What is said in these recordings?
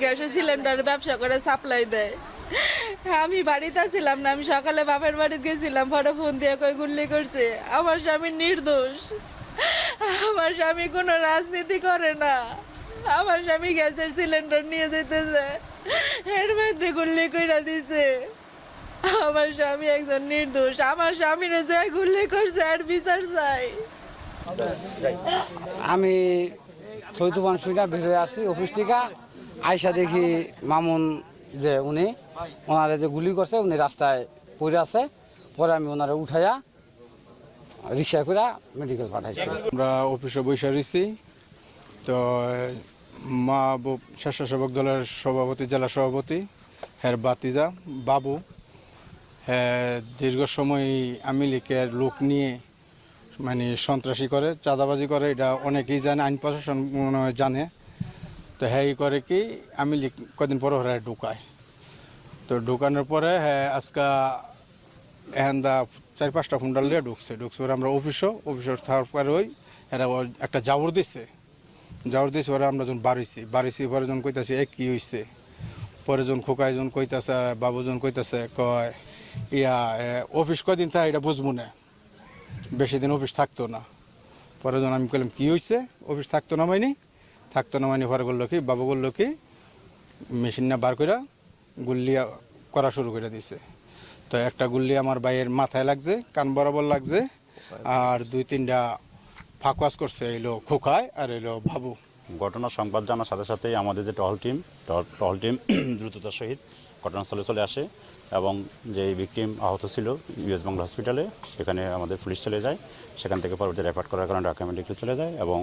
গ্যাসের সিলিন্ডার ব্যবসা করে সাপ্লাই দেয়। আমি বাড়িতে ছিলাম না, আমি সকালে বাপের বাড়িতে গেছিলাম, পরে ফোন দিয়ে কই গুল্লি করছে। আমার স্বামী নির্দোষ, আমার স্বামী কোনো রাজনীতি করে না, আমার স্বামী গ্যাসের সিলিন্ডার নিয়ে যেতেছে, এর মধ্যে গুল্লি কইরা দিছে। আমার স্বামী একজন নির্দোষ, আমার স্বামীরে যে গুল্লি করছে আর বিচার চাই। আমি চৈতুবান সুইটা বের হয়ে আসছি অফিস থেকে, আয়সা দেখি মামুন যে উনি ওনারে যে গুলি করছে উনি রাস্তায় পড়ে আছে। পরে আমি ওনারে উঠাইয়া রিক্সায় করে মেডিকেল পাঠাইছি। আমরা অফিসে বসে রয়েছি, তো মা স্বেচ্ছাসেবক দলের সভাপতি, জেলা সভাপতি হ্যার বাতিজা বাবু, হ্যাঁ দীর্ঘ সময় আওয়ামী লীগের লোক নিয়ে মানে সন্ত্রাসী করে, চাঁদাবাজি করে, এটা অনেকেই জানে, আইন প্রশাসন মনে হয় জানে। তো হ্যাঁ করে কি আওয়ামী লীগ কদিন পরে হ্যাঁ ঢুকায়। তো ঢুকানোর পরে হ্যাঁ আজকে এখানদা 4-5টা ফুন্ডাল দিয়ে ঢুকছে পরে আমরা অফিসে থাকার পরে ওই এরা একটা জাবর দিচ্ছে পরে আমরা যখন বাড়িছি পরে যখন কইতাছি কী হয়েছে, পরে যখন খোকাই যখন কইতাছে, বাবুজন কইতাছে কয় অফিস কদিন থাকে এটা বুঝবো না, বেশি দিন অফিস থাকতো না। পরে যখন আমি বললাম কী হয়েছে, অফিস থাকতো না মাইনি পরে বললো কি, বাবু বললো কি মেশিন না বার করে গুল্লি করা শুরু করে দিছে। তো একটা গুল্লি আমার ভাইয়ের মাথায় লাগছে, কান বরাবর লাগছে, আর 2-3টা ফাঁকওয়াশ করছে, এলো খোকায় আর এলো বাবু। ঘটনার সংবাদ জানার সাথে সাথেই আমাদের যে টহল টিম দ্রুততার সহিত ঘটনাস্থলে চলে আসে এবং যে ভিকটিম আহত ছিল ইউএস বাংলা হসপিটালে, সেখানে আমাদের পুলিশ চলে যায়। সেখান থেকে পরবর্তী রেফার করার কারণে ঢাকা মেডিকেলে চলে যায় এবং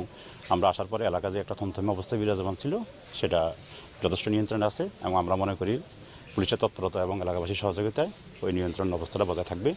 আমরা আসার পরে এলাকা যে একটা থমথমে অবস্থায় বিরাজমান ছিল সেটা যথেষ্ট নিয়ন্ত্রণে আছে এবং আমরা মনে করি পুলিশের তৎপরতা এবং এলাকাবাসীর সহযোগিতায় ওই নিয়ন্ত্রণ অবস্থাটা বজায় থাকবে।